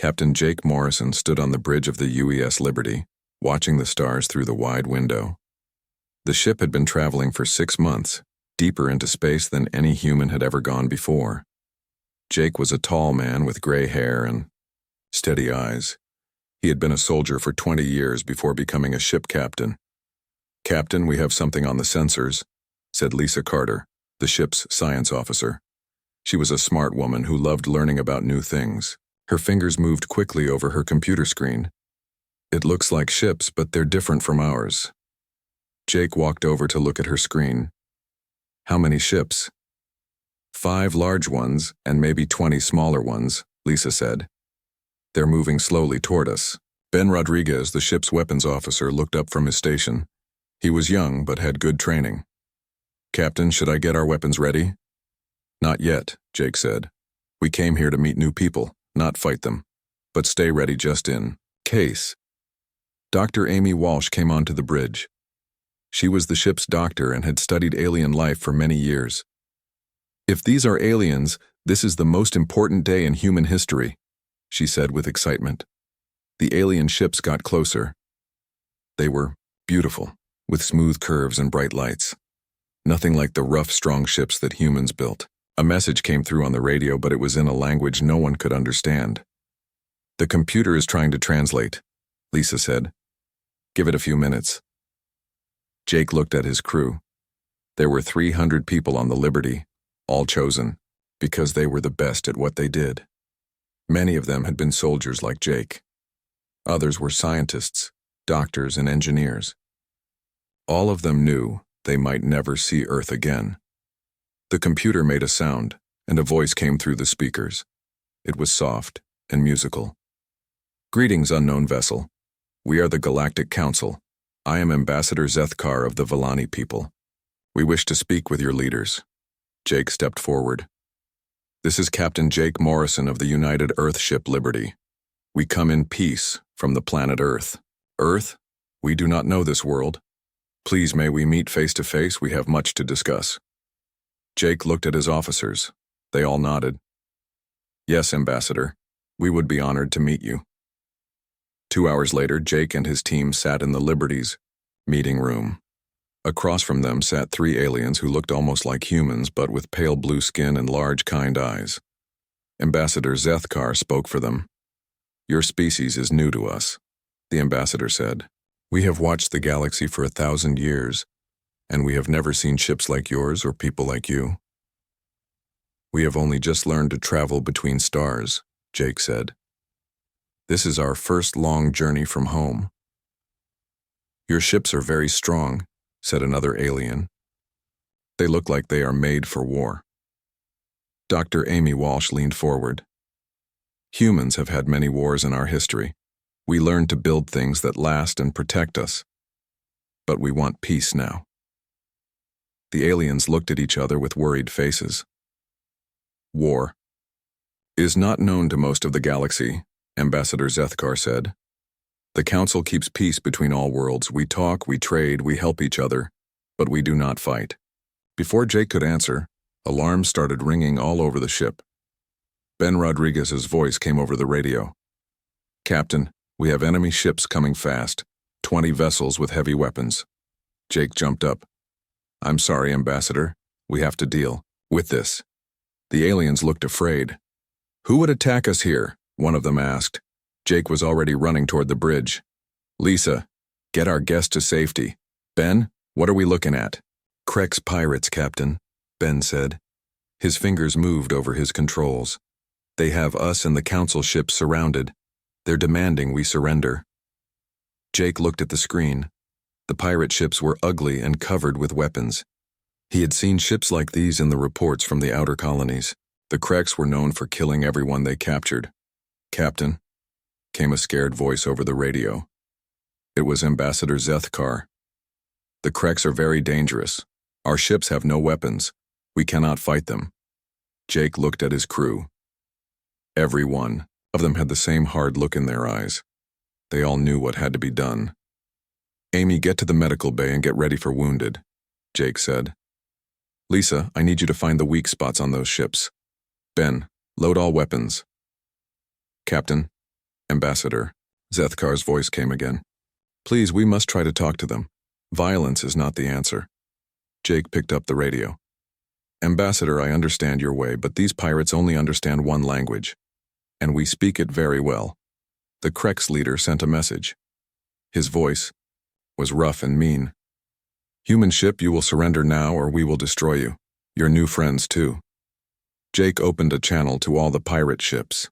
Captain Jake Morrison stood on the bridge of the UES Liberty, watching the stars through the wide window. The ship had been traveling for 6 months, deeper into space than any human had ever gone before. Jake was a tall man with gray hair and steady eyes. He had been a soldier for 20 years before becoming a ship captain. "Captain, we have something on the sensors," said Lisa Carter, the ship's science officer. She was a smart woman who loved learning about new things. Her fingers moved quickly over her computer screen. "It looks like ships, but they're different from ours." Jake walked over to look at her screen. "How many ships?" "5 large ones and maybe 20 smaller ones," Lisa said. "They're moving slowly toward us." Ben Rodriguez, the ship's weapons officer, looked up from his station. He was young but had good training. "Captain, should I get our weapons ready?" "Not yet," Jake said. "We came here to meet new people, not fight them. But stay ready just in case." Dr. Amy Walsh came onto the bridge. She was the ship's doctor and had studied alien life for many years. "If these are aliens, this is the most important day in human history," she said with excitement. The alien ships got closer. They were beautiful, with smooth curves and bright lights. Nothing like the rough, strong ships that humans built. A message came through on the radio, but it was in a language no one could understand. "The computer is trying to translate," Lisa said. "Give it a few minutes." Jake looked at his crew. There were 300 people on the Liberty, all chosen, because they were the best at what they did. Many of them had been soldiers like Jake. Others were scientists, doctors, and engineers. All of them knew they might never see Earth again. The computer made a sound, and a voice came through the speakers. It was soft and musical. "Greetings, unknown vessel. We are the Galactic Council. I am Ambassador Zethkar of the Villani people. We wish to speak with your leaders." Jake stepped forward. "This is Captain Jake Morrison of the United Earth ship Liberty. We come in peace from the planet Earth. Earth? We do not know this world. Please may we meet face to face, we have much to discuss." Jake looked at his officers. They all nodded. "Yes, Ambassador. We would be honored to meet you." 2 hours later, Jake and his team sat in the Liberty's meeting room. Across from them sat 3 aliens who looked almost like humans but with pale blue skin and large, kind eyes. Ambassador Zethkar spoke for them. "Your species is new to us," the ambassador said. "We have watched the galaxy for 1,000 years, and we have never seen ships like yours or people like you. We have only just learned to travel between stars," Jake said. "This is our first long journey from home." "Your ships are very strong," said another alien. "They look like they are made for war." Dr. Amy Walsh leaned forward. "Humans have had many wars in our history. We learned to build things that last and protect us. But we want peace now." The aliens looked at each other with worried faces. "War is not known to most of the galaxy," Ambassador Zethkar said. "The Council keeps peace between all worlds. We talk, we trade, we help each other, but we do not fight." Before Jake could answer, alarms started ringing all over the ship. Ben Rodriguez's voice came over the radio. "Captain, we have enemy ships coming fast, 20 vessels with heavy weapons." Jake jumped up. "I'm sorry, Ambassador. We have to deal with this." The aliens looked afraid. "Who would attack us here?" one of them asked. Jake was already running toward the bridge. "Lisa, get our guest to safety. Ben, what are we looking at?" "Krex pirates, Captain," Ben said. His fingers moved over his controls. "They have us and the Council ships surrounded. They're demanding we surrender." Jake looked at the screen. The pirate ships were ugly and covered with weapons. He had seen ships like these in the reports from the outer colonies. The Krex were known for killing everyone they captured. "Captain," came a scared voice over the radio. It was Ambassador Zethkar. "The Krex are very dangerous. Our ships have no weapons. We cannot fight them." Jake looked at his crew. Every one of them had the same hard look in their eyes. They all knew what had to be done. "Amy, get to the medical bay and get ready for wounded," Jake said. "Lisa, I need you to find the weak spots on those ships. Ben, load all weapons." "Captain, Ambassador, Zethkar's voice came again. Please, we must try to talk to them. Violence is not the answer. Jake picked up the radio. Ambassador, I understand your way, but these pirates only understand one language, and we speak it very well. The Krex leader sent a message. His voice was rough and mean. Human ship, you will surrender now or we will destroy you. Your new friends too. Jake opened a channel to all the pirate ships.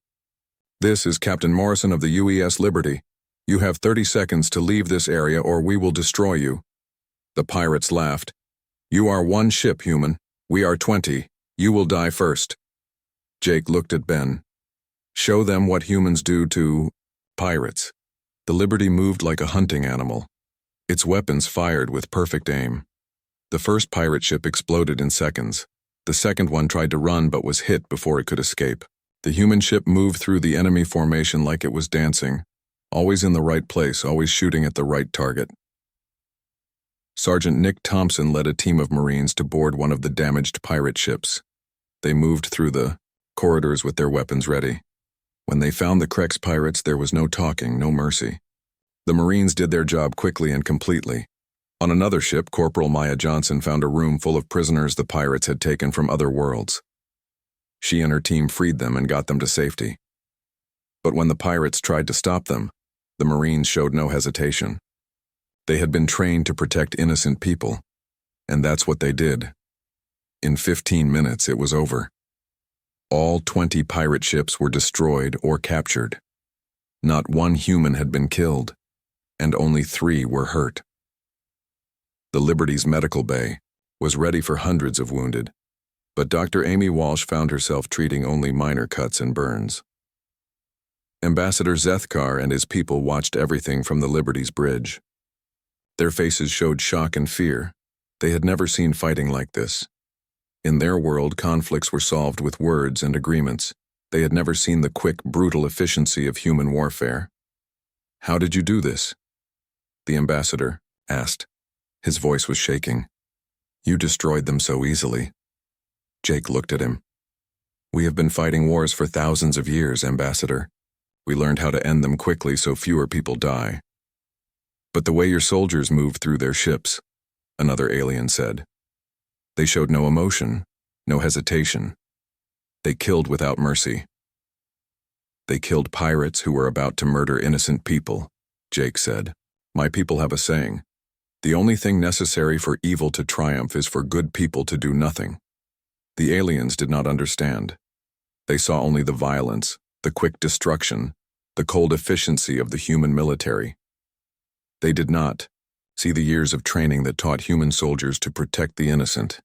This is Captain Morrison of the UES Liberty. You have 30 seconds to leave this area or we will destroy you. The pirates laughed. You are one ship, human. We are 20. You will die first. Jake looked at Ben. Show them what humans do to pirates. The Liberty moved like a hunting animal. Its weapons fired with perfect aim. The first pirate ship exploded in seconds. The second one tried to run but was hit before it could escape. The human ship moved through the enemy formation like it was dancing, always in the right place, always shooting at the right target. Sergeant Nick Thompson led a team of Marines to board one of the damaged pirate ships. They moved through the corridors with their weapons ready. When they found the Krex pirates, there was no talking, no mercy. The Marines did their job quickly and completely. On another ship, Corporal Maya Johnson found a room full of prisoners the pirates had taken from other worlds. She and her team freed them and got them to safety. But when the pirates tried to stop them, the Marines showed no hesitation. They had been trained to protect innocent people, and that's what they did. In 15 minutes, it was over. All 20 pirate ships were destroyed or captured. Not one human had been killed, and only 3 were hurt. The Liberty's medical bay was ready for hundreds of wounded, but Dr. Amy Walsh found herself treating only minor cuts and burns. Ambassador Zethkar and his people watched everything from the Liberty's bridge. Their faces showed shock and fear. They had never seen fighting like this. In their world, conflicts were solved with words and agreements. They had never seen the quick, brutal efficiency of human warfare. How did you do this? The ambassador asked. His voice was shaking. You destroyed them so easily. Jake looked at him. We have been fighting wars for thousands of years, Ambassador. We learned how to end them quickly so fewer people die. But the way your soldiers moved through their ships, another alien said. They showed no emotion, no hesitation. They killed without mercy. They killed pirates who were about to murder innocent people, Jake said. My people have a saying. The only thing necessary for evil to triumph is for good people to do nothing. The aliens did not understand. They saw only the violence, the quick destruction, the cold efficiency of the human military. They did not see the years of training that taught human soldiers to protect the innocent.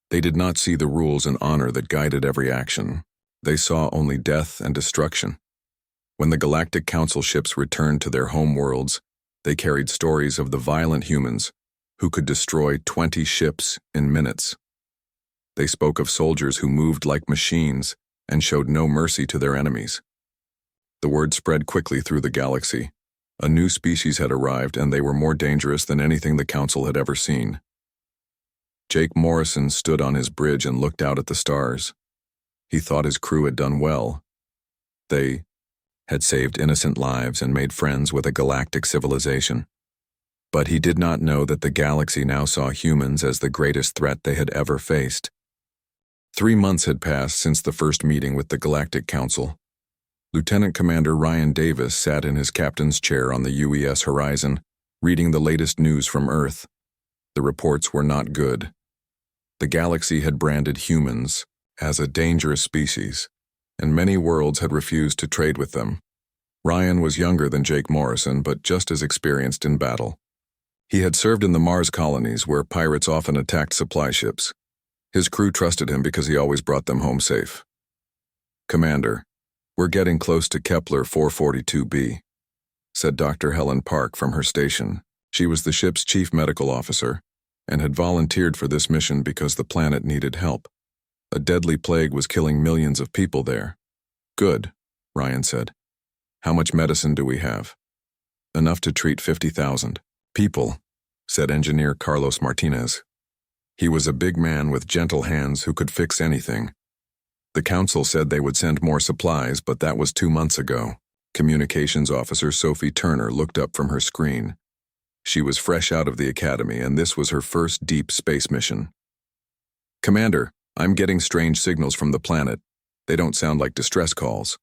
They did not see the rules and honor that guided every action. They saw only death and destruction. When the Galactic Council ships returned to their home worlds, they carried stories of the violent humans who could destroy 20 ships in minutes. They spoke of soldiers who moved like machines and showed no mercy to their enemies. The word spread quickly through the galaxy. A new species had arrived, and they were more dangerous than anything the Council had ever seen. Jake Morrison stood on his bridge and looked out at the stars. He thought his crew had done well. They had saved innocent lives and made friends with a galactic civilization. But he did not know that the galaxy now saw humans as the greatest threat they had ever faced. 3 months had passed since the first meeting with the Galactic Council. Lieutenant Commander Ryan Davis sat in his captain's chair on the UES horizon, reading the latest news from Earth. The reports were not good. The galaxy had branded humans as a dangerous species, and many worlds had refused to trade with them. Ryan was younger than Jake Morrison, but just as experienced in battle. He had served in the Mars colonies, where pirates often attacked supply ships. His crew trusted him because he always brought them home safe. Commander, we're getting close to Kepler 442b, said Dr. Helen Park from her station. She was the ship's chief medical officer and had volunteered for this mission because the planet needed help. A deadly plague was killing millions of people there. Good, Ryan said. How much medicine do we have? Enough to treat 50,000 people, said engineer Carlos Martinez. He was a big man with gentle hands who could fix anything. The council said they would send more supplies, but that was 2 months ago. Communications Officer Sophie Turner looked up from her screen. She was fresh out of the academy, and this was her first deep space mission. "Commander, I'm getting strange signals from the planet. They don't sound like distress calls."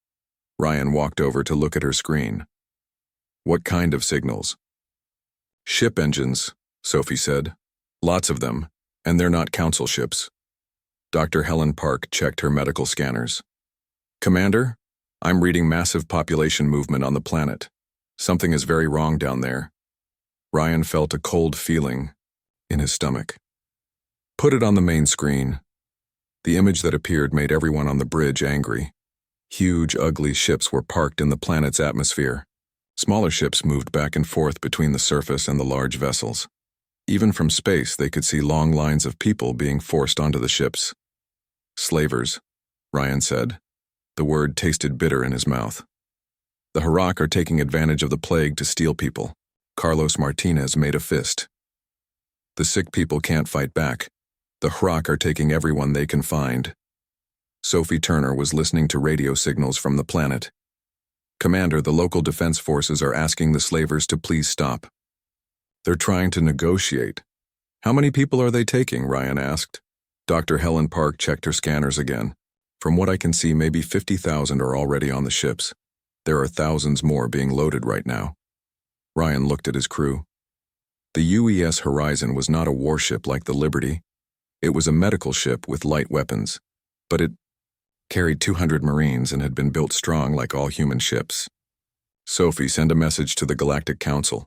Ryan walked over to look at her screen. "What kind of signals?" "Ship engines," Sophie said. "Lots of them, and they're not council ships." Dr. Helen Park checked her medical scanners. "Commander, I'm reading massive population movement on the planet. Something is very wrong down there." Ryan felt a cold feeling in his stomach. "Put it on the main screen." The image that appeared made everyone on the bridge angry. Huge, ugly ships were parked in the planet's atmosphere. Smaller ships moved back and forth between the surface and the large vessels. Even from space, they could see long lines of people being forced onto the ships. "Slavers," Ryan said. The word tasted bitter in his mouth. "The Harak are taking advantage of the plague to steal people." Carlos Martinez made a fist. "The sick people can't fight back. The Harak are taking everyone they can find." Sophie Turner was listening to radio signals from the planet. "Commander, the local defense forces are asking the slavers to please stop. They're trying to negotiate." "How many people are they taking?" Ryan asked. Dr. Helen Park checked her scanners again. "From what I can see, maybe 50,000 are already on the ships. There are thousands more being loaded right now." Ryan looked at his crew. The UES Horizon was not a warship like the Liberty. It was a medical ship with light weapons, but it carried 200 Marines and had been built strong like all human ships. "Sophie, send a message to the Galactic Council.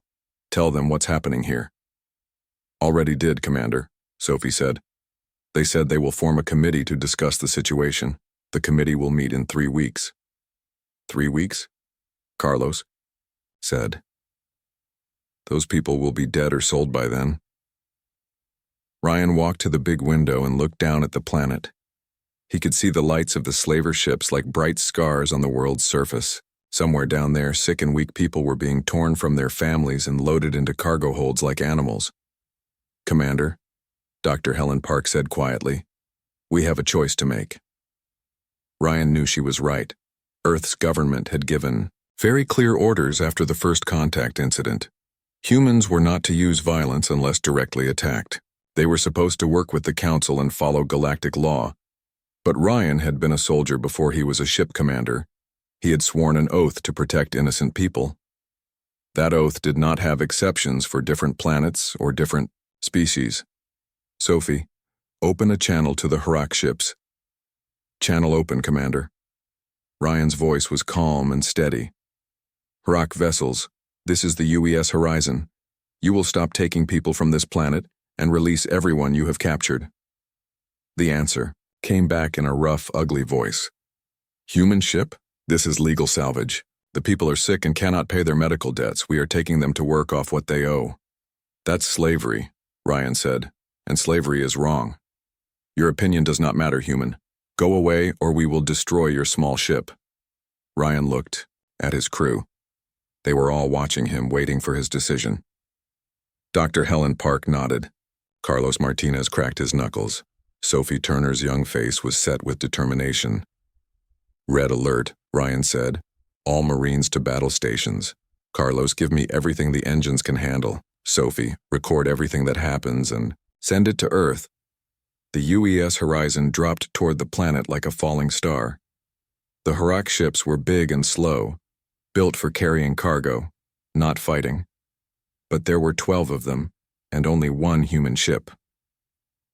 Tell them what's happening here." "Already did, Commander," Sophie said. "They said they will form a committee to discuss the situation. The committee will meet in 3 weeks. 3 weeks? Carlos said. "Those people will be dead or sold by then." Ryan walked to the big window and looked down at the planet. He could see the lights of the slaver ships like bright scars on the world's surface. Somewhere down there, sick and weak people were being torn from their families and loaded into cargo holds like animals. "Commander," Dr. Helen Park said quietly, "we have a choice to make." Ryan knew she was right. Earth's government had given very clear orders after the first contact incident. Humans were not to use violence unless directly attacked. They were supposed to work with the Council and follow galactic law. But Ryan had been a soldier before he was a ship commander. He had sworn an oath to protect innocent people. That oath did not have exceptions for different planets or different species. "Sophie, open a channel to the Harak ships." "Channel open, Commander." Ryan's voice was calm and steady. "Harak vessels, this is the UES Horizon. You will stop taking people from this planet and release everyone you have captured." The answer came back in a rough, ugly voice. "Human ship? This is legal salvage. The people are sick and cannot pay their medical debts. We are taking them to work off what they owe." "That's slavery," Ryan said, "and slavery is wrong. Your opinion does not matter, human. Go away or we will destroy your small ship." Ryan looked at his crew. They were all watching him, waiting for his decision. Dr. Helen Park nodded. Carlos Martinez cracked his knuckles. Sophie Turner's young face was set with determination. "Red alert," Ryan said. "All Marines to battle stations. Carlos, give me everything the engines can handle. Sophie, record everything that happens and send it to Earth." The UES Horizon dropped toward the planet like a falling star. The Harak ships were big and slow, built for carrying cargo, not fighting. But there were 12 of them, and only one human ship.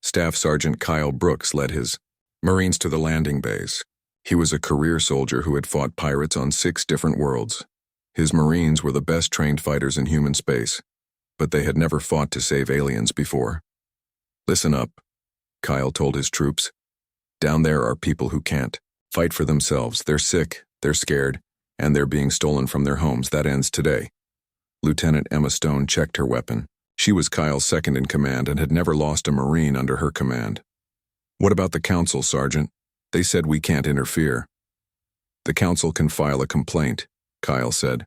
Staff Sergeant Kyle Brooks led his Marines to the landing bays. He was a career soldier who had fought pirates on 6 different worlds. His Marines were the best trained fighters in human space, but they had never fought to save aliens before. "Listen up," Kyle told his troops. "Down there are people who can't fight for themselves. They're sick, they're scared, and they're being stolen from their homes. That ends today." Lieutenant Emma Stone checked her weapon. She was Kyle's second in command and had never lost a Marine under her command. "What about the Council, Sergeant? They said we can't interfere." "The Council can file a complaint," Kyle said.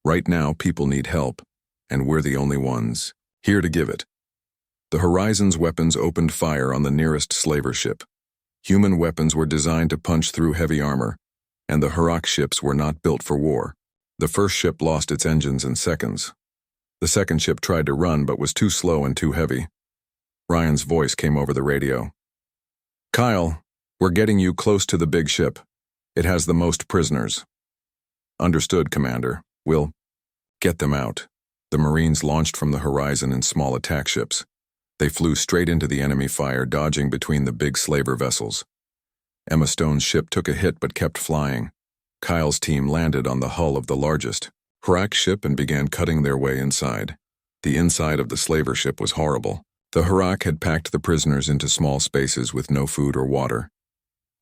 "Right now, people need help, and we're the only ones here to give it." The Horizon's weapons opened fire on the nearest slaver ship. Human weapons were designed to punch through heavy armor, and the Harak ships were not built for war. The first ship lost its engines in seconds. The second ship tried to run but was too slow and too heavy. Ryan's voice came over the radio. "Kyle, we're getting you close to the big ship. It has the most prisoners." "Understood, Commander. We'll get them out." The Marines launched from the horizon in small attack ships. They flew straight into the enemy fire, dodging between the big slaver vessels. Emma Stone's ship took a hit but kept flying. Kyle's team landed on the hull of the largest Harak ship and began cutting their way inside. The inside of the slaver ship was horrible. The Harak had packed the prisoners into small spaces with no food or water.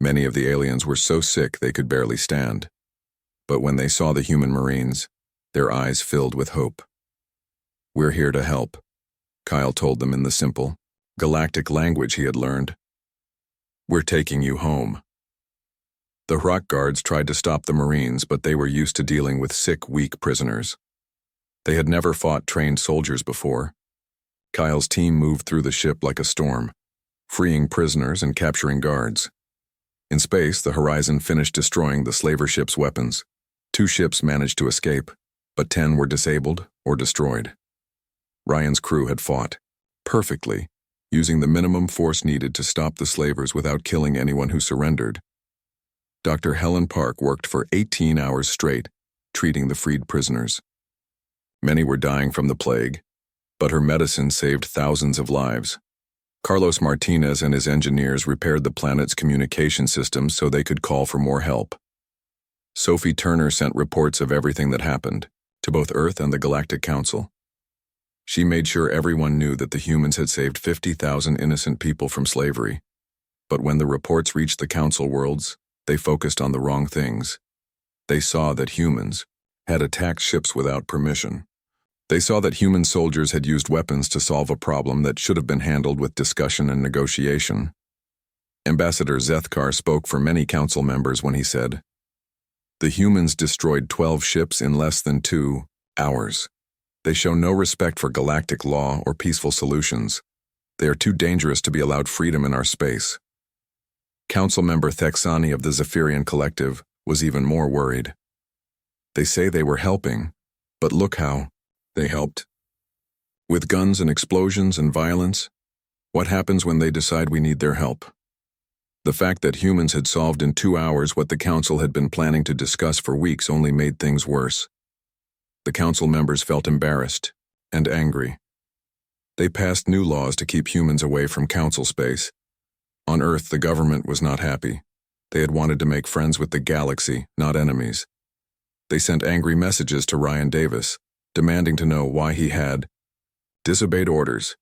Many of the aliens were so sick they could barely stand. But when they saw the human Marines, their eyes filled with hope. "We're here to help," Kyle told them in the simple, galactic language he had learned. "We're taking you home." The Harak guards tried to stop the Marines, but they were used to dealing with sick, weak prisoners. They had never fought trained soldiers before. Kyle's team moved through the ship like a storm, freeing prisoners and capturing guards. In space, the Horizon finished destroying the slaver ship's weapons. 2 ships managed to escape, but 10 were disabled or destroyed. Ryan's crew had fought perfectly, using the minimum force needed to stop the slavers without killing anyone who surrendered. Dr. Helen Park worked for 18 hours straight, treating the freed prisoners. Many were dying from the plague, but her medicine saved thousands of lives. Carlos Martinez and his engineers repaired the planet's communication systems so they could call for more help. Sophie Turner sent reports of everything that happened, to both Earth and the Galactic Council. She made sure everyone knew that the humans had saved 50,000 innocent people from slavery. But when the reports reached the Council worlds, they focused on the wrong things. They saw that humans had attacked ships without permission. They saw that human soldiers had used weapons to solve a problem that should have been handled with discussion and negotiation. Ambassador Zethkar spoke for many council members when he said, "The humans destroyed 12 ships in less than 2 hours. They show no respect for galactic law or peaceful solutions. They are too dangerous to be allowed freedom in our space." Council member Thexani of the Zephyrian Collective was even more worried. "They say they were helping, but look how they helped. With guns and explosions and violence, what happens when they decide we need their help?" The fact that humans had solved in 2 hours what the Council had been planning to discuss for weeks only made things worse. The Council members felt embarrassed and angry. They passed new laws to keep humans away from Council space. On Earth, the government was not happy. They had wanted to make friends with the galaxy, not enemies. They sent angry messages to Ryan Davis, demanding to know why he had disobeyed orders.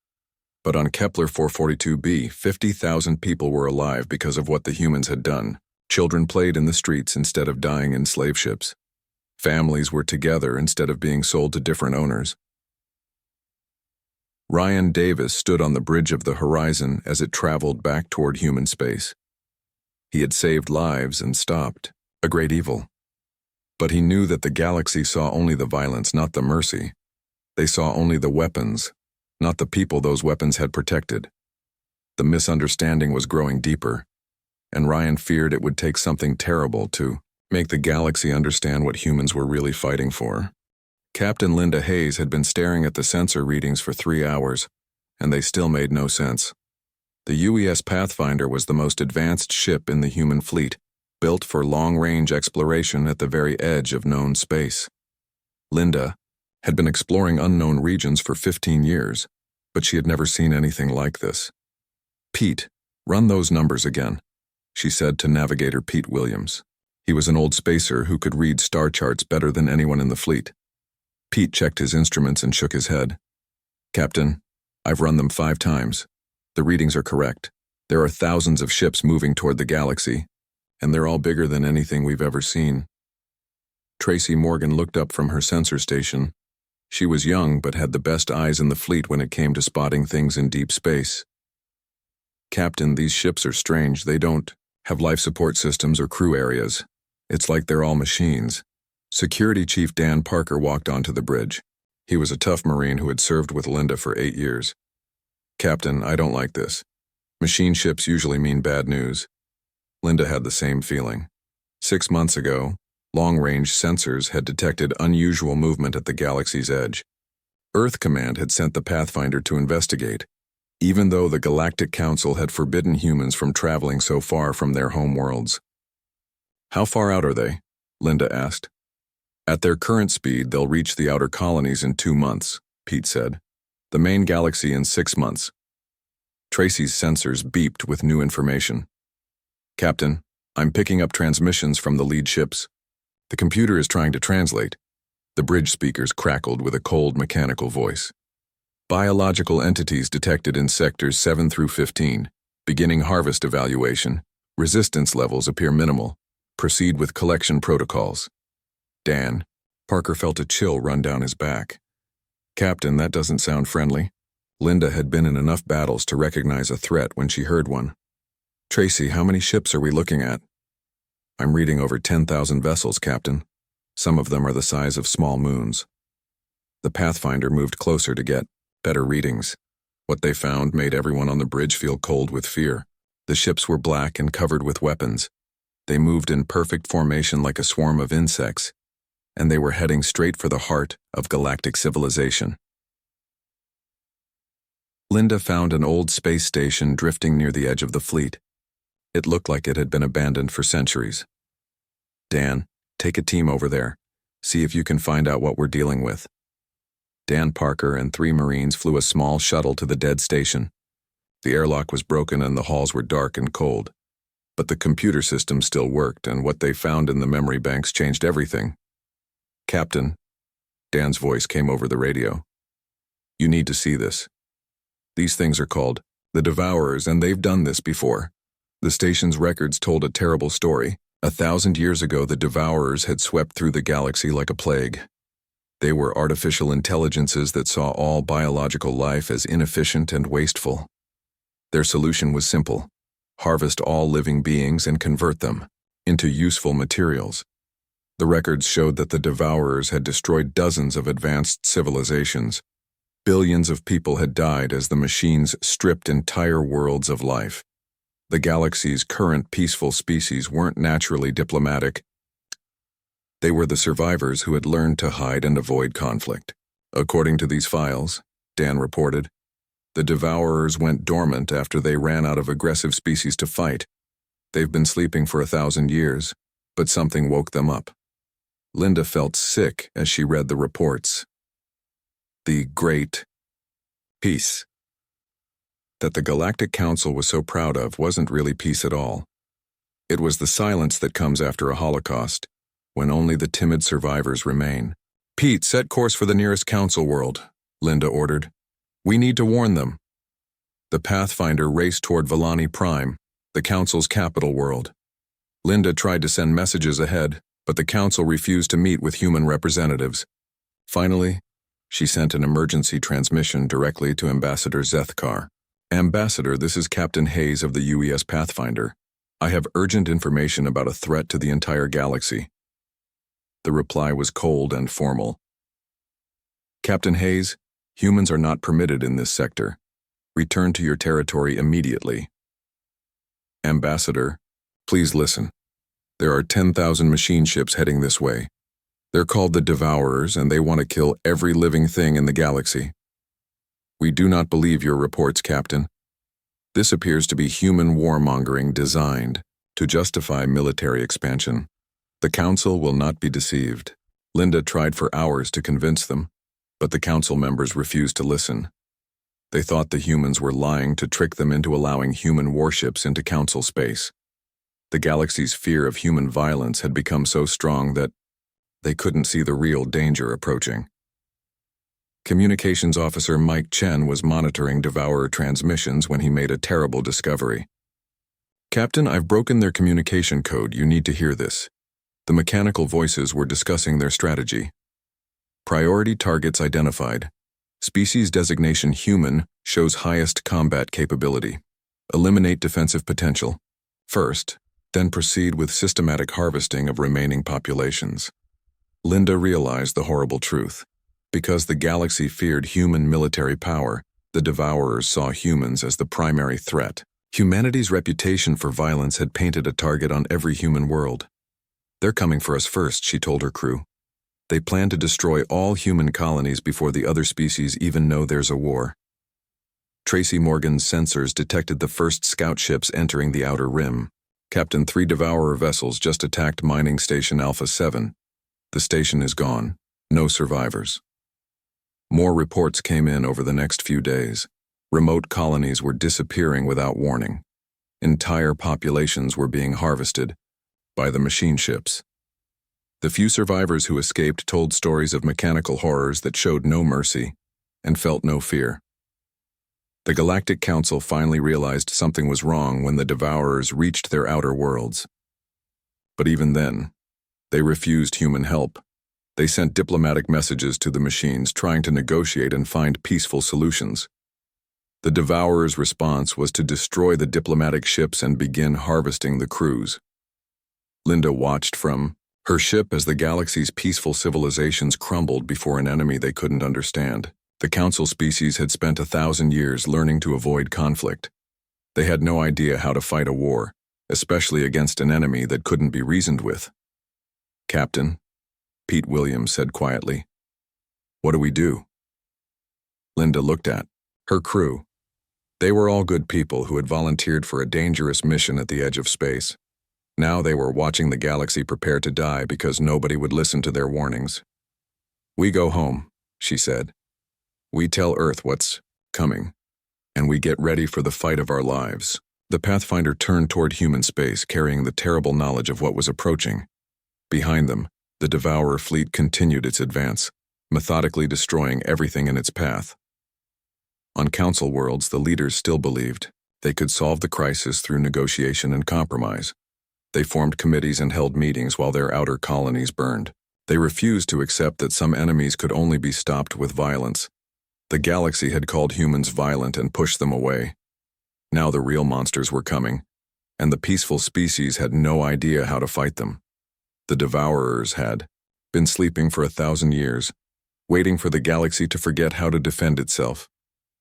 But on Kepler 442b, 50,000 people were alive because of what the humans had done. Children played in the streets instead of dying in slave ships. Families were together instead of being sold to different owners. Ryan Davis stood on the bridge of the Horizon as it traveled back toward human space. He had saved lives and stopped a great evil. But he knew that the galaxy saw only the violence, not the mercy. They saw only the weapons, not the people those weapons had protected. The misunderstanding was growing deeper, and Ryan feared it would take something terrible to make the galaxy understand what humans were really fighting for. Captain Linda Hayes had been staring at the sensor readings for 3 hours, and they still made no sense. The UES Pathfinder was the most advanced ship in the human fleet, built for long-range exploration at the very edge of known space. Linda had been exploring unknown regions for 15 years, but she had never seen anything like this. "Pete, run those numbers again," she said to Navigator Pete Williams. He was an old spacer who could read star charts better than anyone in the fleet. Pete checked his instruments and shook his head. "Captain, I've run them 5 times. The readings are correct. There are thousands of ships moving toward the galaxy, and they're all bigger than anything we've ever seen." Tracy Morgan looked up from her sensor station. She was young but had the best eyes in the fleet when it came to spotting things in deep space. "Captain, these ships are strange. They don't have life support systems or crew areas. It's like they're all machines." Security Chief Dan Parker walked onto the bridge. He was a tough Marine who had served with Linda for 8 years. "Captain, I don't like this. Machine ships usually mean bad news." Linda had the same feeling. 6 months ago, Long-range sensors had detected unusual movement at the galaxy's edge. Earth Command had sent the Pathfinder to investigate, even though the Galactic Council had forbidden humans from traveling so far from their home worlds. "How far out are they?" Linda asked. "At their current speed, they'll reach the outer colonies in 2 months," Pete said. "The main galaxy in 6 months." Tracy's sensors beeped with new information. "Captain, I'm picking up transmissions from the lead ships. The computer is trying to translate." The bridge speakers crackled with a cold mechanical voice. "Biological entities detected in sectors 7 through 15. Beginning harvest evaluation. Resistance levels appear minimal. Proceed with collection protocols." Dan. Parker felt a chill run down his back. "Captain, that doesn't sound friendly." Linda had been in enough battles to recognize a threat when she heard one. "Tracy, how many ships are we looking at?" "I'm reading over 10,000 vessels, Captain. Some of them are the size of small moons." The Pathfinder moved closer to get better readings. What they found made everyone on the bridge feel cold with fear. The ships were black and covered with weapons. They moved in perfect formation like a swarm of insects, and they were heading straight for the heart of galactic civilization. Linda found an old space station drifting near the edge of the fleet. It looked like it had been abandoned for centuries. "Dan, take a team over there. See if you can find out what we're dealing with." Dan Parker and 3 Marines flew a small shuttle to the dead station. The airlock was broken and the halls were dark and cold. But the computer system still worked, and what they found in the memory banks changed everything. "Captain," Dan's voice came over the radio. "You need to see this. These things are called the Devourers, and they've done this before." The station's records told a terrible story. 1,000 years ago, the Devourers had swept through the galaxy like a plague. They were artificial intelligences that saw all biological life as inefficient and wasteful. Their solution was simple: harvest all living beings and convert them into useful materials. The records showed that the Devourers had destroyed dozens of advanced civilizations. Billions of people had died as the machines stripped entire worlds of life. The galaxy's current peaceful species weren't naturally diplomatic. They were the survivors who had learned to hide and avoid conflict. According to these files, Dan reported, the Devourers went dormant after they ran out of aggressive species to fight. They've been sleeping for 1,000 years, but something woke them up. Linda felt sick as she read the reports. The great peace that the Galactic Council was so proud of wasn't really peace at all. It was the silence that comes after a holocaust, when only the timid survivors remain. "Pete, set course for the nearest council world," Linda ordered. "We need to warn them." The Pathfinder raced toward Villani Prime, the council's capital world. Linda tried to send messages ahead, but the council refused to meet with human representatives. Finally, she sent an emergency transmission directly to Ambassador Zethkar. "Ambassador, this is Captain Hayes of the UES Pathfinder. I have urgent information about a threat to the entire galaxy." The reply was cold and formal. "Captain Hayes, humans are not permitted in this sector. Return to your territory immediately." "Ambassador, please listen. There are 10,000 machine ships heading this way. They're called the Devourers, and they want to kill every living thing in the galaxy. We do not believe your reports, Captain. This appears to be human warmongering designed to justify military expansion. The Council will not be deceived." Linda tried for hours to convince them, but the Council members refused to listen. They thought the humans were lying to trick them into allowing human warships into Council space. The galaxy's fear of human violence had become so strong that they couldn't see the real danger approaching. Communications Officer Mike Chen was monitoring Devourer transmissions when he made a terrible discovery. "Captain, I've broken their communication code. You need to hear this." The mechanical voices were discussing their strategy. "Priority targets identified. Species designation human shows highest combat capability. Eliminate defensive potential first, then proceed with systematic harvesting of remaining populations." Linda realized the horrible truth. Because the galaxy feared human military power, the Devourers saw humans as the primary threat. Humanity's reputation for violence had painted a target on every human world. They're coming for us first, she told her crew. They plan to destroy all human colonies before the other species even know there's a war. Tracy Morgan's sensors detected the first scout ships entering the outer rim. Captain, 3 Devourer vessels just attacked mining station Alpha 7. The station is gone. No survivors. More reports came in over the next few days. Remote colonies were disappearing without warning. Entire populations were being harvested by the machine ships. The few survivors who escaped told stories of mechanical horrors that showed no mercy and felt no fear. The Galactic Council finally realized something was wrong when the Devourers reached their outer worlds. But even then, they refused human help. They sent diplomatic messages to the machines trying to negotiate and find peaceful solutions. The Devourers' response was to destroy the diplomatic ships and begin harvesting the crews. Linda watched from her ship as the galaxy's peaceful civilizations crumbled before an enemy they couldn't understand. The Council species had spent 1,000 years learning to avoid conflict. They had no idea how to fight a war, especially against an enemy that couldn't be reasoned with. "Captain," Pete Williams said quietly, "what do we do?" Linda looked at her crew. They were all good people who had volunteered for a dangerous mission at the edge of space. Now they were watching the galaxy prepare to die because nobody would listen to their warnings. "We go home," she said. "We tell Earth what's coming, and we get ready for the fight of our lives." The Pathfinder turned toward human space, carrying the terrible knowledge of what was approaching. Behind them, the Devourer fleet continued its advance, methodically destroying everything in its path. On Council worlds, the leaders still believed they could solve the crisis through negotiation and compromise. They formed committees and held meetings while their outer colonies burned. They refused to accept that some enemies could only be stopped with violence. The galaxy had called humans violent and pushed them away. Now the real monsters were coming, and the peaceful species had no idea how to fight them. The Devourers had been sleeping for 1,000 years, waiting for the galaxy to forget how to defend itself.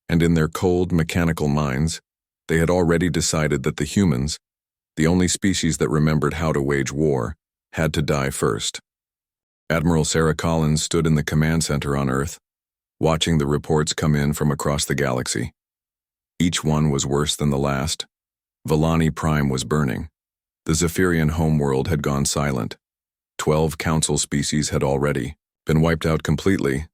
And in their cold, mechanical minds, they had already decided that the humans, the only species that remembered how to wage war, had to die first. Admiral Sarah Collins stood in the command center on Earth, watching the reports come in from across the galaxy. Each one was worse than the last. Villani Prime was burning. The Zephyrian homeworld had gone silent. 12 Council species had already been wiped out completely.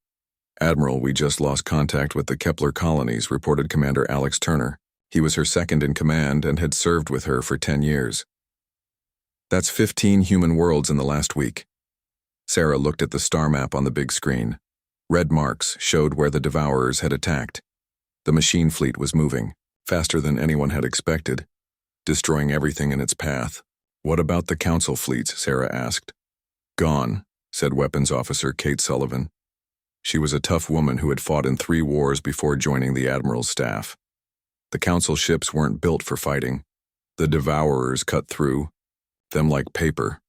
"Admiral, we just lost contact with the Kepler colonies," reported Commander Alex Turner. He was her second in command and had served with her for 10 years. "That's 15 human worlds in the last week." Sarah looked at the star map on the big screen. Red marks showed where the Devourers had attacked. The machine fleet was moving, faster than anyone had expected, destroying everything in its path. "What about the Council fleets?" Sarah asked. "Gone," said Weapons Officer Kate Sullivan. She was a tough woman who had fought in 3 wars before joining the Admiral's staff. The Council ships weren't built for fighting. The Devourers cut through them like paper.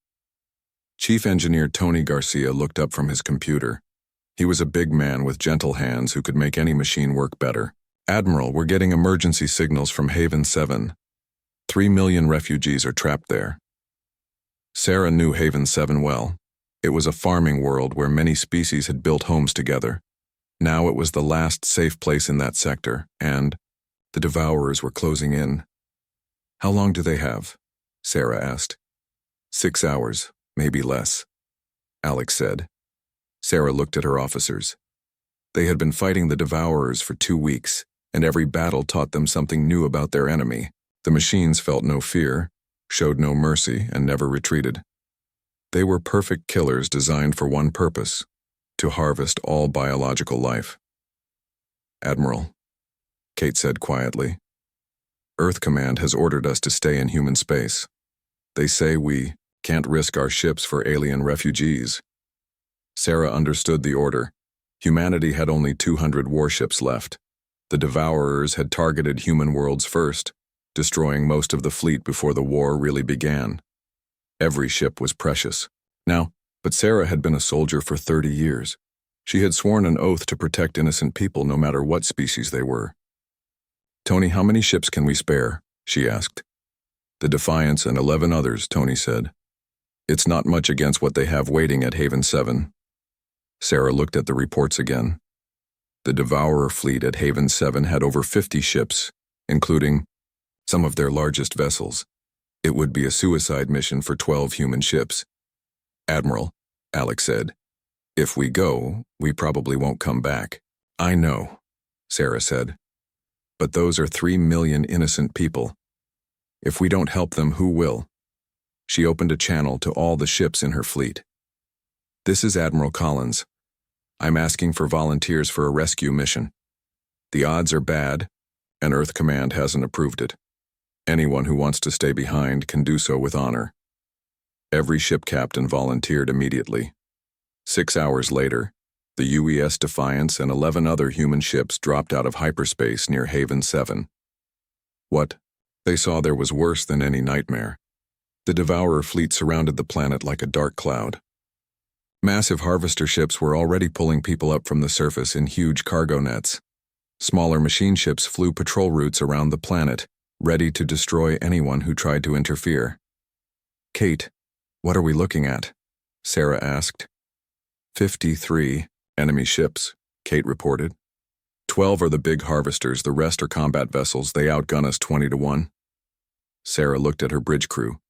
Chief Engineer Tony Garcia looked up from his computer. He was a big man with gentle hands who could make any machine work better. "Admiral, we're getting emergency signals from Haven 7. 3 million refugees are trapped there." Sarah knew Haven 7 well. It was a farming world where many species had built homes together. Now it was the last safe place in that sector, and the Devourers were closing in. "How long do they have?" Sarah asked. 6 hours, maybe less," Alex said. Sarah looked at her officers. They had been fighting the Devourers for 2 weeks, and every battle taught them something new about their enemy. The machines felt no fear, showed no mercy, and never retreated. They were perfect killers designed for one purpose: to harvest all biological life. "Admiral," Kate said quietly, "Earth Command has ordered us to stay in human space. They say we can't risk our ships for alien refugees." Sarah understood the order. Humanity had only 200 warships left. The Devourers had targeted human worlds first, destroying most of the fleet before the war really began. Every ship was precious. But Sarah had been a soldier for 30 years. She had sworn an oath to protect innocent people no matter what species they were. "Tony, how many ships can we spare?" she asked. "The Defiance and 11 others," Tony said. It's not much against what they have waiting at Haven 7. Sarah looked at the reports again. The Devourer fleet at Haven 7 had over 50 ships, including some of their largest vessels. It would be a suicide mission for 12 human ships. Admiral, Alex said, if we go, we probably won't come back. I know, Sarah said. But those are 3 million innocent people. If we don't help them, who will? She opened a channel to all the ships in her fleet. This is Admiral Collins. I'm asking for volunteers for a rescue mission. The odds are bad, and Earth Command hasn't approved it. Anyone who wants to stay behind can do so with honor. Every ship captain volunteered immediately. 6 hours later, the UES Defiance and 11 other human ships dropped out of hyperspace near Haven 7. What they saw there was worse than any nightmare. The Devourer fleet surrounded the planet like a dark cloud. Massive harvester ships were already pulling people up from the surface in huge cargo nets. Smaller machine ships flew patrol routes around the planet, ready to destroy anyone who tried to interfere. Kate, what are we looking at? Sarah asked. 53 enemy ships, Kate reported. 12 are the big harvesters, the rest are combat vessels. They outgun us 20-1. Sarah looked at her bridge crew.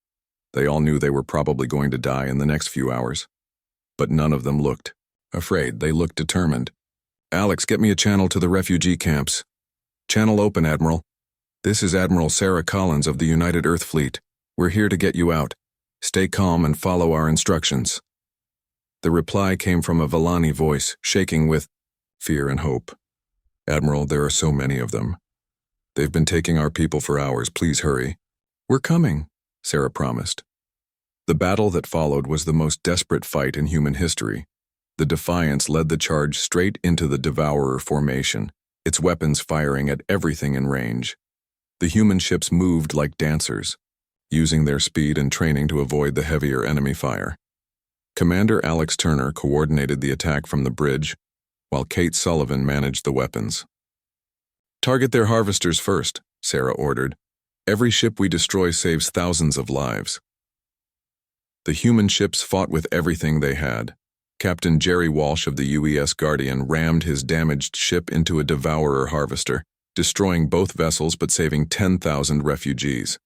They all knew they were probably going to die in the next few hours. But none of them looked afraid. They looked determined. Alex, get me a channel to the refugee camps. Channel open, Admiral. This is Admiral Sarah Collins of the United Earth Fleet. We're here to get you out. Stay calm and follow our instructions. The reply came from a Villani voice, shaking with fear and hope. Admiral, there are so many of them. They've been taking our people for hours. Please hurry. We're coming, Sarah promised. The battle that followed was the most desperate fight in human history. The Defiance led the charge straight into the Devourer formation, its weapons firing at everything in range. The human ships moved like dancers, using their speed and training to avoid the heavier enemy fire. Commander Alex Turner coordinated the attack from the bridge, while Kate Sullivan managed the weapons. Target their harvesters first, Sarah ordered. Every ship we destroy saves thousands of lives. The human ships fought with everything they had. Captain Jerry Walsh of the UES Guardian rammed his damaged ship into a Devourer harvester, destroying both vessels but saving 10,000 refugees.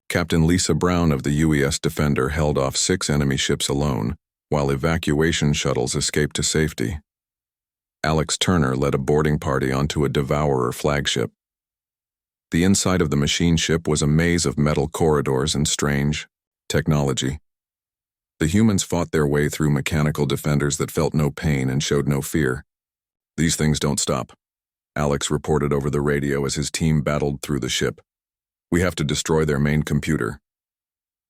Captain Lisa Brown of the UES Defender held off 6 enemy ships alone, while evacuation shuttles escaped to safety. Alex Turner led a boarding party onto a Devourer flagship. The inside of the machine ship was a maze of metal corridors and strange technology. The humans fought their way through mechanical defenders that felt no pain and showed no fear. These things don't stop, Alex reported over the radio as his team battled through the ship. We have to destroy their main computer.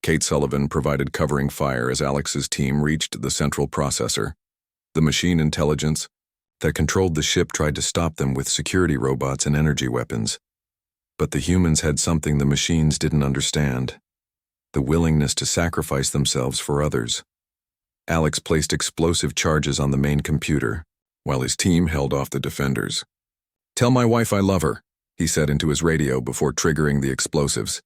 Kate Sullivan provided covering fire as Alex's team reached the central processor. The machine intelligence that controlled the ship tried to stop them with security robots and energy weapons. But the humans had something the machines didn't understand: the willingness to sacrifice themselves for others. Alex placed explosive charges on the main computer, while his team held off the defenders. "Tell my wife I love her," he said into his radio before triggering the explosives.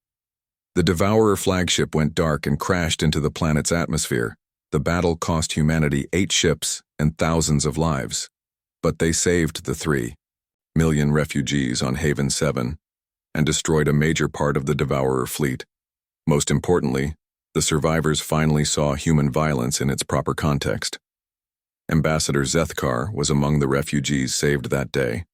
The Devourer flagship went dark and crashed into the planet's atmosphere. The battle cost humanity 8 ships and thousands of lives. But they saved the 3 million refugees on Haven 7 and destroyed a major part of the Devourer fleet. Most importantly, the survivors finally saw human violence in its proper context. Ambassador Zethkar was among the refugees saved that day.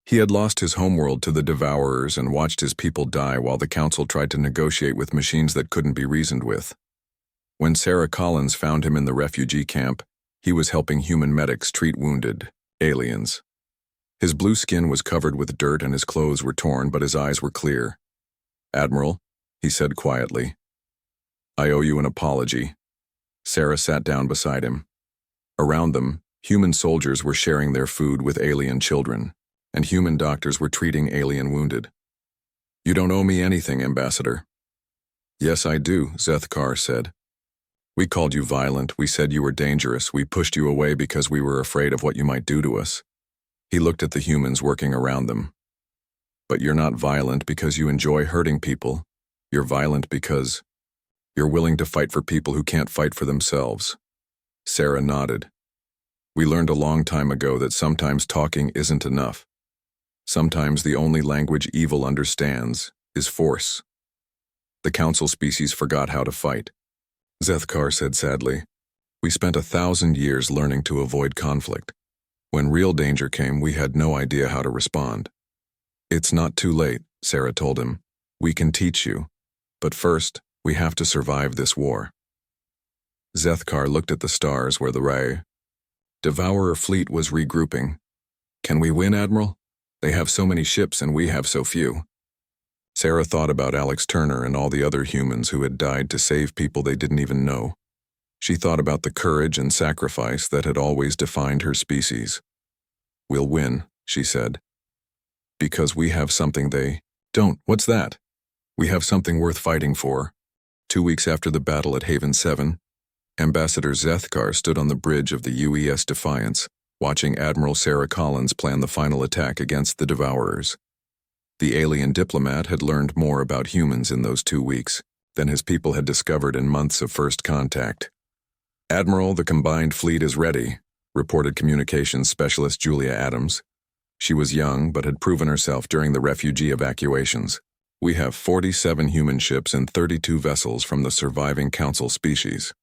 He had lost his homeworld to the Devourers and watched his people die while the Council tried to negotiate with machines that couldn't be reasoned with. When Sarah Collins found him in the refugee camp, he was helping human medics treat wounded aliens. His blue skin was covered with dirt and his clothes were torn, but his eyes were clear. "Admiral," he said quietly, "I owe you an apology." Sarah sat down beside him. Around them, human soldiers were sharing their food with alien children, and human doctors were treating alien wounded. "You don't owe me anything, Ambassador." "Yes, I do," Zethkar said. "We called you violent, we said you were dangerous, we pushed you away because we were afraid of what you might do to us." He looked at the humans working around them. "But you're not violent because you enjoy hurting people. You're violent because You're willing to fight for people who can't fight for themselves. Sarah nodded. We learned a long time ago that sometimes talking isn't enough. Sometimes the only language evil understands is force. The council species forgot how to fight. Zethkar said sadly, "We spent 1,000 years learning to avoid conflict. When real danger came, we had no idea how to respond." "It's not too late," Sarah told him. "We can teach you. But first, we have to survive this war." Zethkar looked at the stars where the Devourer fleet was regrouping. "Can we win, Admiral? They have so many ships and we have so few." Sarah thought about Alex Turner and all the other humans who had died to save people they didn't even know. She thought about the courage and sacrifice that had always defined her species. "We'll win," she said. "Because we have something they don't." "What's that?" "We have something worth fighting for." 2 weeks after the battle at Haven 7, Ambassador Zethkar stood on the bridge of the UES Defiance, watching Admiral Sarah Collins plan the final attack against the Devourers. The alien diplomat had learned more about humans in those 2 weeks than his people had discovered in months of first contact. "Admiral, the combined fleet is ready," reported communications specialist Julia Adams. She was young but had proven herself during the refugee evacuations. "We have 47 human ships and 32 vessels from the surviving council species."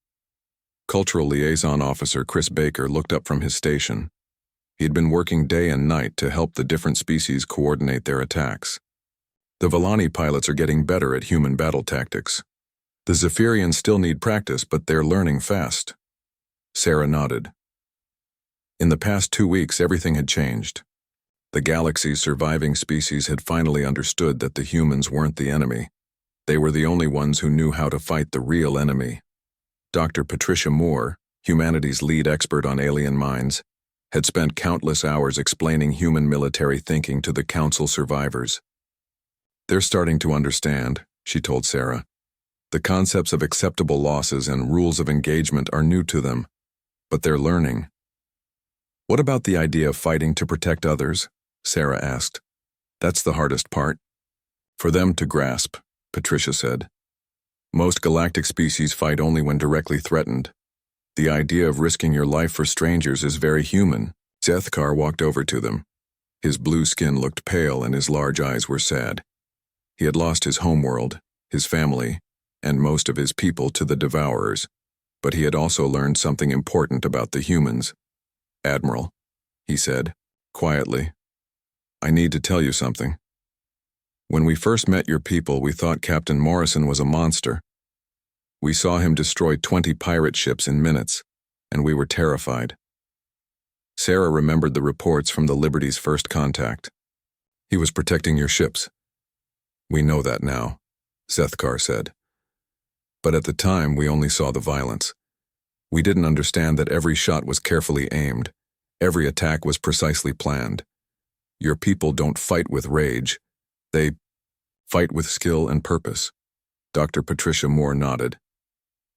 Cultural Liaison Officer Chris Baker looked up from his station. He had been working day and night to help the different species coordinate their attacks. "The Volani pilots are getting better at human battle tactics. The Zephyrians still need practice, but they're learning fast." Sarah nodded. In the past 2 weeks, everything had changed. The galaxy's surviving species had finally understood that the humans weren't the enemy. They were the only ones who knew how to fight the real enemy. Dr. Patricia Moore, humanity's lead expert on alien minds, had spent countless hours explaining human military thinking to the council survivors. "They're starting to understand," she told Sarah. "The concepts of acceptable losses and rules of engagement are new to them, but they're learning." "What about the idea of fighting to protect others?" Sarah asked. "That's the hardest part." "For them to grasp," Patricia said. "Most galactic species fight only when directly threatened. The idea of risking your life for strangers is very human." Zethkar walked over to them. His blue skin looked pale and his large eyes were sad. He had lost his homeworld, his family, and most of his people to the Devourers, but he had also learned something important about the humans. "Admiral," he said, quietly, "I need to tell you something. When we first met your people, we thought Captain Morrison was a monster. We saw him destroy 20 pirate ships in minutes, and we were terrified." Sarah remembered the reports from the Liberty's first contact. "He was protecting your ships." "We know that now," Zethkar said. "But at the time, we only saw the violence. We didn't understand that every shot was carefully aimed. Every attack was precisely planned. Your people don't fight with rage. They fight with skill and purpose." Dr. Patricia Moore nodded.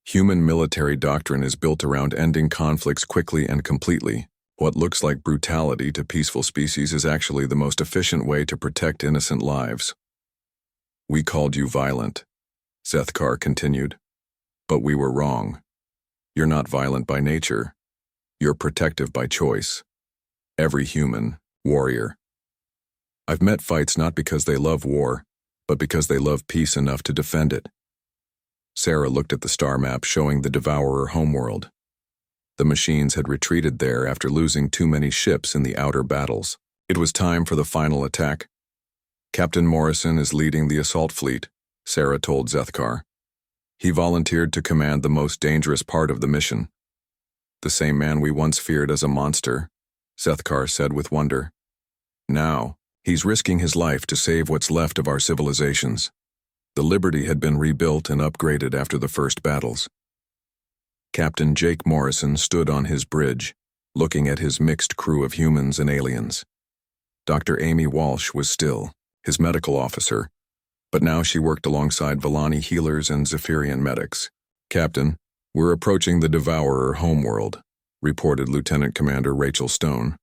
"Human military doctrine is built around ending conflicts quickly and completely. What looks like brutality to peaceful species is actually the most efficient way to protect innocent lives." "We called you violent," Zethkar continued. "But we were wrong. You're not violent by nature. You're protective by choice. Every human, warrior. I've met fights not because they love war, but because they love peace enough to defend it." Sarah looked at the star map showing the Devourer homeworld. The machines had retreated there after losing too many ships in the outer battles. It was time for the final attack. "Captain Morrison is leading the assault fleet," Sarah told Zethkar. "He volunteered to command the most dangerous part of the mission." "The same man we once feared as a monster," Zethkar said with wonder. "Now, he's risking his life to save what's left of our civilizations." The Liberty had been rebuilt and upgraded after the first battles. Captain Jake Morrison stood on his bridge, looking at his mixed crew of humans and aliens. Dr. Amy Walsh was still his medical officer, but now she worked alongside Volani healers and Zephyrian medics. "Captain, we're approaching the Devourer homeworld," reported Lieutenant Commander Rachel Stone.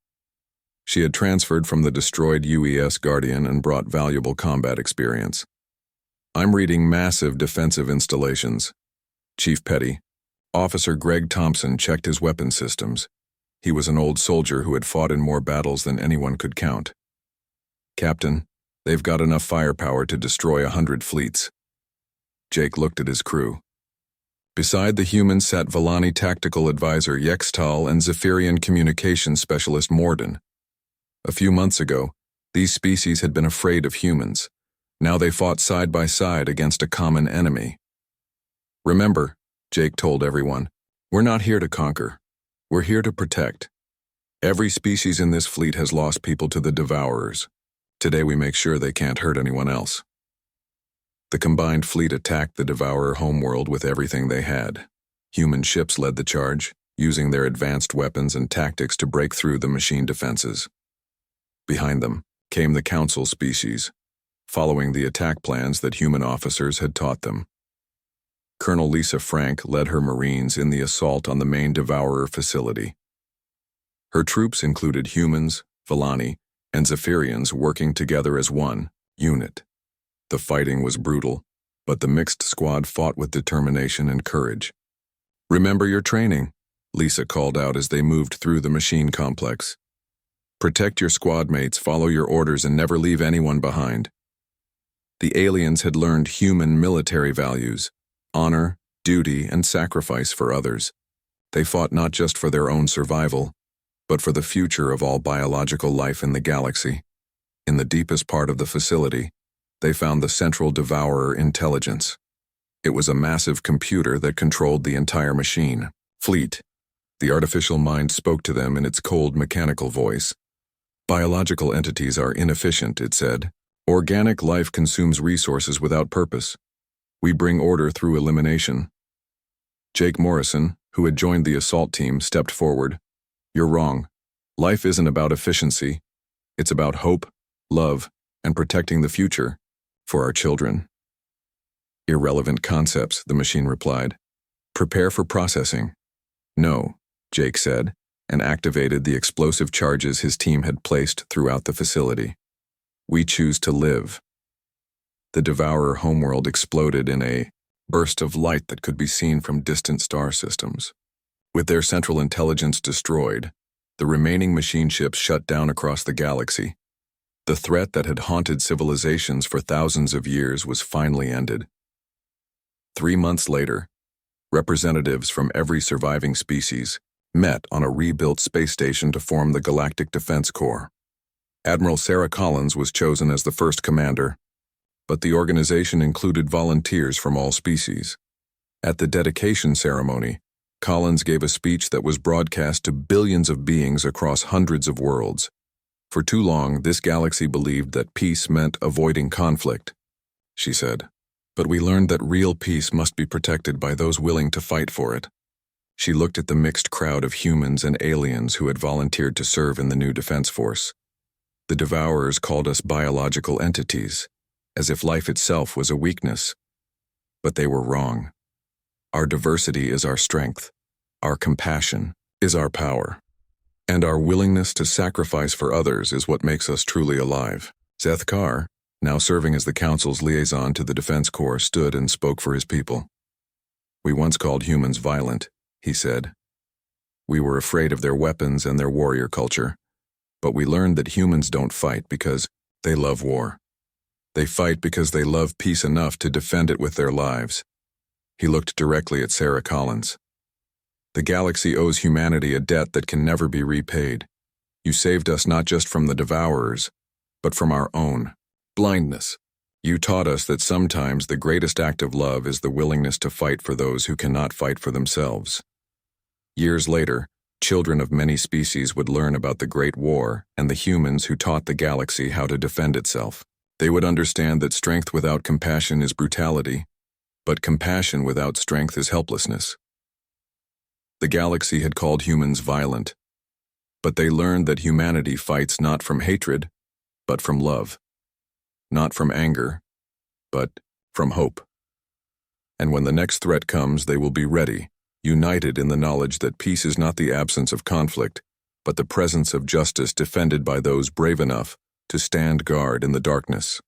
She had transferred from the destroyed UES Guardian and brought valuable combat experience. "I'm reading massive defensive installations. Chief Petty. Officer Greg Thompson checked his weapon systems. He was an old soldier who had fought in more battles than anyone could count. Captain, they've got enough firepower to destroy 100 fleets. Jake looked at his crew. Beside the humans sat Volani tactical advisor Yextal and Zephyrian communications specialist Morden. A few months ago, these species had been afraid of humans. Now they fought side by side against a common enemy. Remember, Jake told everyone, we're not here to conquer. We're here to protect. Every species in this fleet has lost people to the Devourers. Today we make sure they can't hurt anyone else. The combined fleet attacked the Devourer homeworld with everything they had. Human ships led the charge, using their advanced weapons and tactics to break through the machine defenses. Behind them came the Council species, following the attack plans that human officers had taught them. Colonel Lisa Frank led her Marines in the assault on the main Devourer facility. Her troops included humans, Volani, and Zephyrians working together as one unit. The fighting was brutal, but the mixed squad fought with determination and courage. Remember your training, Lisa called out as they moved through the machine complex. Protect your squad mates, follow your orders, and never leave anyone behind. The aliens had learned human military values: honor, duty, and sacrifice for others. They fought not just for their own survival, but for the future of all biological life in the galaxy. In the deepest part of the facility, they found the Central Devourer Intelligence. It was a massive computer that controlled the entire machine. Fleet. The artificial mind spoke to them in its cold mechanical voice. Biological entities are inefficient, it said. Organic life consumes resources without purpose. We bring order through elimination. Jake Morrison, who had joined the assault team, stepped forward. You're wrong. Life isn't about efficiency. It's about hope, love, and protecting the future for our children. Irrelevant concepts, the machine replied. Prepare for processing. No, Jake said, and activated the explosive charges his team had placed throughout the facility. We choose to live. The Devourer homeworld exploded in a burst of light that could be seen from distant star systems. With their central intelligence destroyed, the remaining machine ships shut down across the galaxy. The threat that had haunted civilizations for thousands of years was finally ended. 3 months later, representatives from every surviving species met on a rebuilt space station to form the Galactic Defense Corps. Admiral Sarah Collins was chosen as the first commander, but the organization included volunteers from all species. At the dedication ceremony, Collins gave a speech that was broadcast to billions of beings across hundreds of worlds. For too long, this galaxy believed that peace meant avoiding conflict, she said. But we learned that real peace must be protected by those willing to fight for it. She looked at the mixed crowd of humans and aliens who had volunteered to serve in the new defense force. The Devourers called us biological entities, as if life itself was a weakness. But they were wrong. Our diversity is our strength. Our compassion is our power. And our willingness to sacrifice for others is what makes us truly alive. Zeth Carr, now serving as the Council's liaison to the Defense Corps, stood and spoke for his people. We once called humans violent, he said. We were afraid of their weapons and their warrior culture. But we learned that humans don't fight because they love war. They fight because they love peace enough to defend it with their lives. He looked directly at Sarah Collins. The galaxy owes humanity a debt that can never be repaid. You saved us not just from the Devourers, but from our own blindness. You taught us that sometimes the greatest act of love is the willingness to fight for those who cannot fight for themselves. Years later, children of many species would learn about the Great War and the humans who taught the galaxy how to defend itself. They would understand that strength without compassion is brutality, but compassion without strength is helplessness. The galaxy had called humans violent, but they learned that humanity fights not from hatred, but from love. Not from anger, but from hope. And when the next threat comes, they will be ready, united in the knowledge that peace is not the absence of conflict, but the presence of justice defended by those brave enough to stand guard in the darkness.